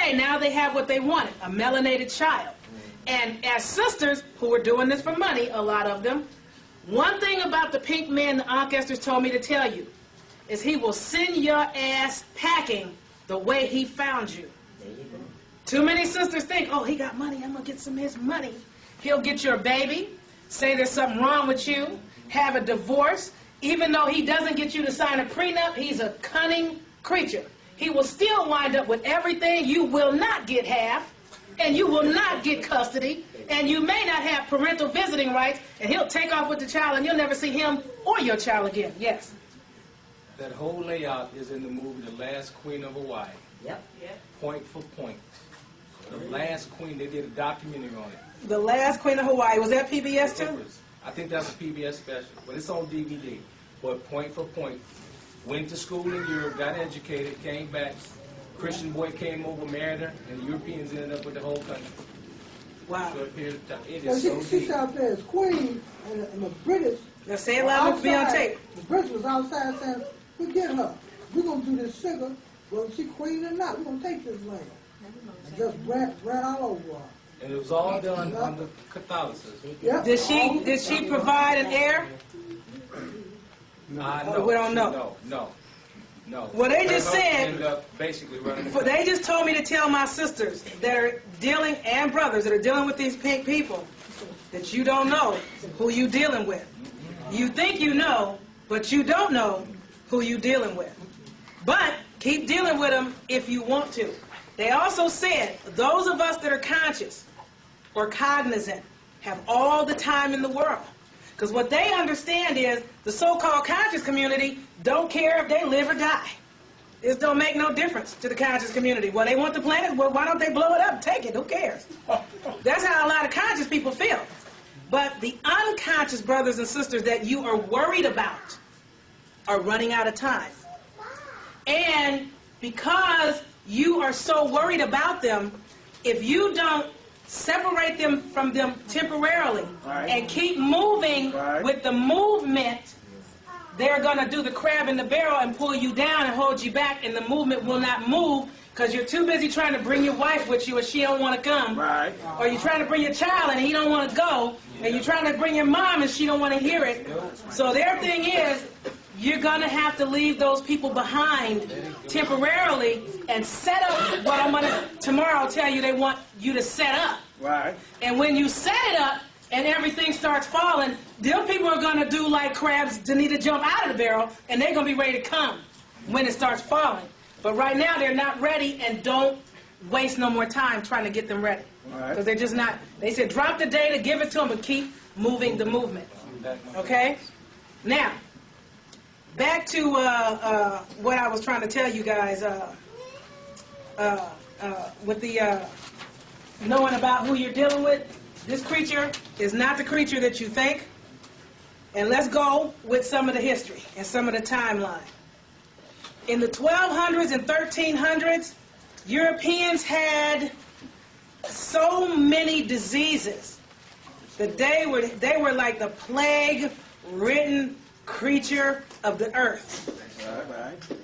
say now they have what they wanted, a melanated child. And as sisters who are doing this for money, a lot of them, one thing about the pink man the Aunt Esther's told me to tell you is he will send your ass packing the way he found you. Too many sisters think, oh, he got money, I'm going to get some of his money. He'll get your baby, say there's something wrong with you, have a divorce. Even though he doesn't get you to sign a prenup, he's a cunning creature. He will still wind up with everything. You will not get half, and you will not get custody, and you may not have parental visiting rights, and he'll take off with the child, and you'll never see him or your child again. Yes? That whole layout is in the movie The Last Queen of Hawaii. Yep. Point for point. The Last Queen, they did a documentary on it. The Last Queen of Hawaii. Was that PBS too? I think that's a PBS special, but it's on DVD. But point for point. Went to school in Europe, got educated, came back. Christian boy came over, married her, and the Europeans ended up with the whole country. Wow. So it is Well, so she's deep. out there as queen, and the British. Now say it loud, be on tape. The British was outside saying, "Forget her. We're gonna do this sugar. Whether she queen or not, we're gonna take this land." And just bread all over her. And it was all done under Catholicism. Yep. Did she provide an heir? No, we don't know. No. Well, they just Her said, ended up basically running the they just told me to tell my sisters that are dealing, and brothers that are dealing with these pink people, that you don't know who you dealing with. You think you know, but you don't know who you dealing with. But keep dealing with them if you want to. They also said, those of us that are conscious or cognizant have all the time in the world. Because what they understand is the so-called conscious community don't care if they live or die. This don't make no difference to the conscious community. Well, they want the planet, well, why don't they blow it up? Take it, who cares? That's how a lot of conscious people feel. But the unconscious brothers and sisters that you are worried about are running out of time. And because you are so worried about them, if you don't separate them from them temporarily and keep moving with the movement, they're going to do the crab in the barrel and pull you down and hold you back, and the movement will not move because you're too busy trying to bring your wife with you and she don't want to come. Or you're trying to bring your child and he don't want to go, and you're trying to bring your mom and she don't want to hear it. So their thing is, you're going to have to leave those people behind temporarily and set up what I'm going to tomorrow tell you they want you to set up. And when you set it up and everything starts falling, them people are going to do like crabs to need to jump out of the barrel, and they're going to be ready to come when it starts falling. But right now they're not ready, and don't waste no more time trying to get them ready. Because they're just not. They said drop the data, give it to them, but keep moving the movement. Okay? Now, back to what I was trying to tell you guys with the knowing about who you're dealing with. This creature is not the creature that you think. And let's go with some of the history and some of the timeline. In the 1200s and 1300s, Europeans had so many diseases that they were like the plague-ridden creature of the earth.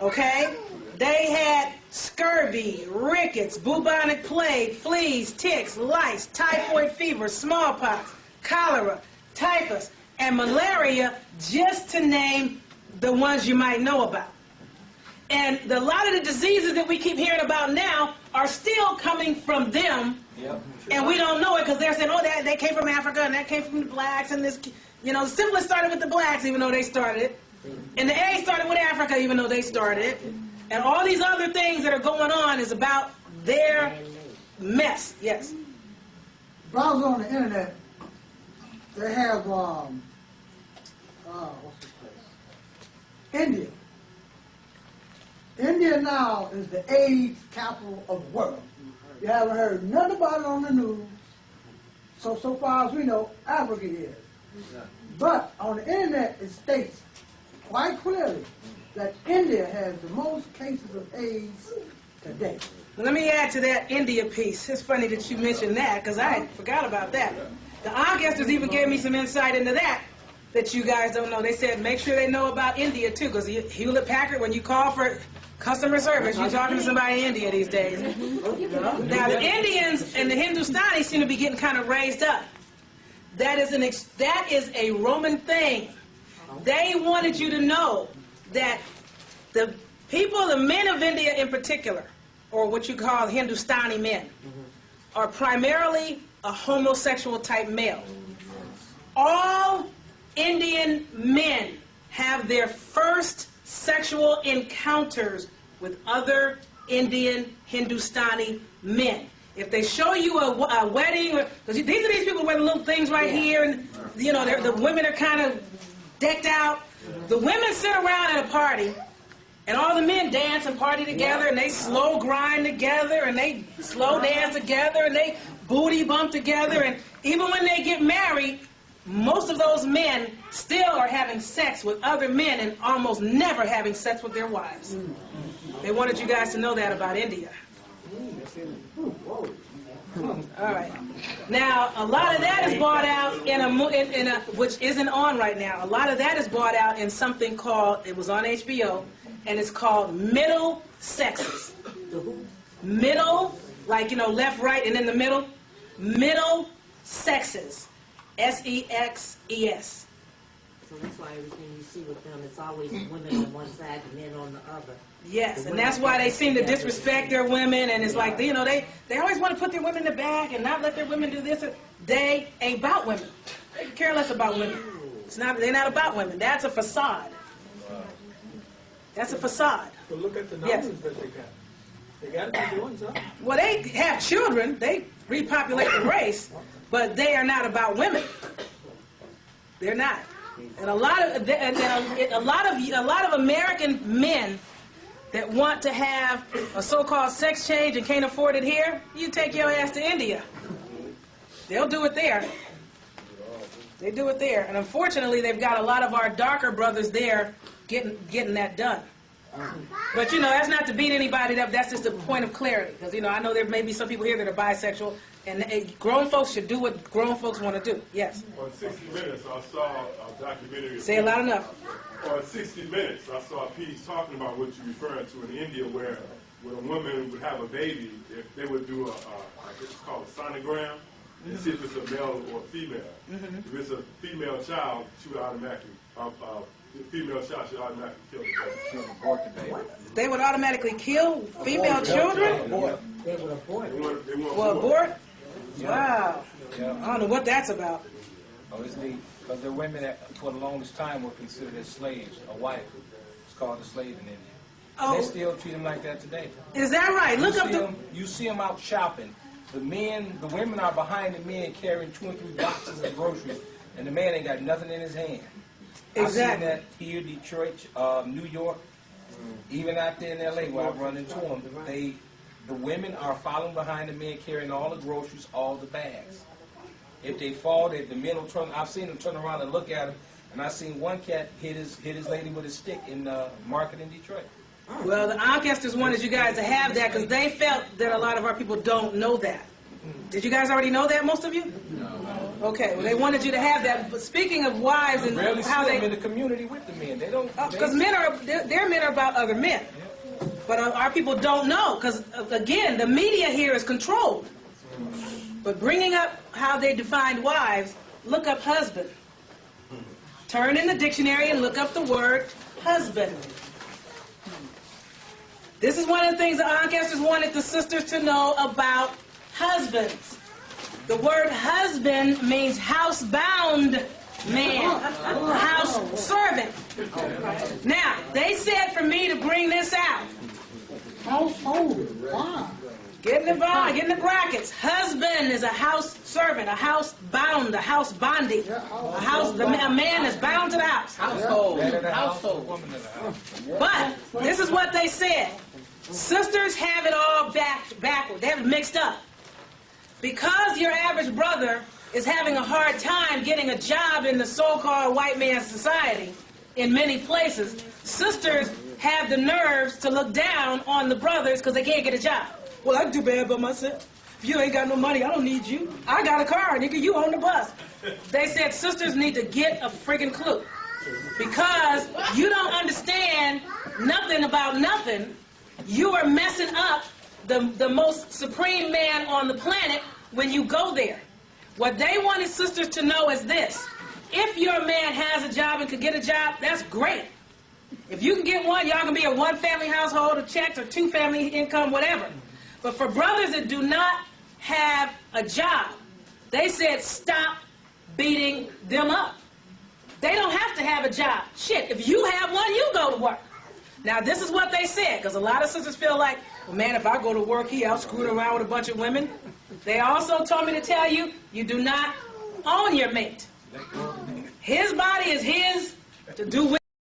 Okay? They had scurvy, rickets, bubonic plague, fleas, ticks, lice, typhoid fever, smallpox, cholera, typhus, and malaria, just to name the ones you might know about. And a lot of the diseases that we keep hearing about now are still coming from them, and we don't know it because they're saying, oh, they came from Africa, and that came from the blacks, and this, you know, the syphilis started with the blacks, even though they started it, and the AIDS started with Africa, even though they started it, and all these other things that are going on is about their mess. Yes? Browse on the internet, they have, what's this place? India. India now is the AIDS capital of the world. You haven't heard nothing about it on the news. So far as we know, Africa is. But on the internet, it states quite clearly that India has the most cases of AIDS today. Let me add to that India piece. It's funny that you mentioned that because I forgot about that. The Augusters even gave me some insight into that you guys don't know. They said make sure they know about India too, because Hewlett-Packard, when you call for Customer service. You're talking to somebody in India these days. Now, the Indians and the Hindustanis seem to be getting kind of raised up. That is a Roman thing. They wanted you to know that the people, the men of India in particular, or what you call Hindustani men, are primarily a homosexual type male. All Indian men have their first sexual encounters with other Indian Hindustani men. If they show you a wedding, because these are these people wear the little things right here, and you know the women are kind of decked out. The women sit around at a party, and all the men dance and party together, and they slow grind together, and they slow dance together, and they booty bump together, and even when they get married, most of those men still are having sex with other men and almost never having sex with their wives. They wanted you guys to know that about India. All right. Now, a lot of that is bought out in a which isn't on right now. A lot of that is bought out in something called, it was on HBO, and it's called middle sexes. Middle, like, you know, left, right, and in the middle. Middle sexes. S-E-X-E-S. So that's why everything you see with them, it's always women on one side and men on the other. Yes, and that's why they seem to disrespect their women, and it's like, you know, they always want to put their women in the back and not let their women do this. They ain't about women. They care less about women. They're not about women. That's a facade. That's a facade. So look at the numbers that they got. They got to be doing something. Well, they have children. They repopulate the race, but they are not about women. They're not. And a lot of American men that want to have a so-called sex change and can't afford it here, you take your ass to India. They'll do it there. They do it there. And unfortunately, they've got a lot of our darker brothers there getting that done. But, you know, that's not to beat anybody up. That's just a point of clarity. Because, you know, I know there may be some people here that are bisexual, and grown folks should do what grown folks want to do. Yes? On 60 Minutes, I saw a documentary. Say it loud enough. On 60 Minutes, I saw a piece talking about what you're referring to in India, where when a woman would have a baby, if they would do I guess it's called a sonogram, and see if it's a male or a female. If it's a female child, she would automatically, the female child should automatically kill the baby. They would automatically kill female children? They would abort. Well, abort? Yeah. Wow. Yeah. I don't know what that's about. Oh, it's neat. Because they're women that, for the longest time, were considered as slaves. A wife was called a slave in India. Oh. They still treat them like that today. Is that right? Look up the... You see them out shopping. The women are behind the men carrying 2 and 3 boxes of groceries, and the man ain't got nothing in his hand. Exactly. I've seen that here, Detroit, New York, even out there in L.A. where I've run into them. The women are following behind the men carrying all the groceries, all the bags. If they fall, the men will turn. I've seen them turn around and look at them, and I've seen one cat hit his lady with a stick in the market in Detroit. Well, the Ancestors wanted you guys to have that because they felt that a lot of our people don't know that. Did you guys already know that, most of you? No. Okay, well, they wanted you to have that. But speaking of wives and Rarely how see they... them in the community with the men. They don't... Because their men are about other men. Yeah. But our people don't know because, again, the media here is controlled. But bringing up how they defined wives, look up husband. Turn in the dictionary and look up the word husband. This is one of the things the Ancestors wanted the sisters to know about husbands. The word husband means housebound man, house servant. Now, they said for me to bring this out. Household. Wow. Get in the brackets. Husband is a house servant, a house bound, a house bonding. A man is bound to the house. Household. But this is what they said. Sisters have it all backward. They have it mixed up. Because your average brother is having a hard time getting a job in the so-called white man's society in many places, sisters have the nerves to look down on the brothers because they can't get a job. Well, I do bad by myself. If you ain't got no money, I don't need you. I got a car, nigga, you on the bus. They said sisters need to get a friggin' clue. Because you don't understand nothing about nothing You are messing up the most supreme man on the planet when you go there. What they wanted sisters to know is this. If your man has a job and could get a job, that's great. If you can get one, y'all can be a one-family household, or checks, or two-family income, whatever. But for brothers that do not have a job, they said stop beating them up. They don't have to have a job. Shit, if you have one, you go to work. Now, this is what they said, because a lot of sisters feel like, well, man, if I go to work here, I'll screw around with a bunch of women. They also told me to tell you, you do not own your mate. His body is his to do with.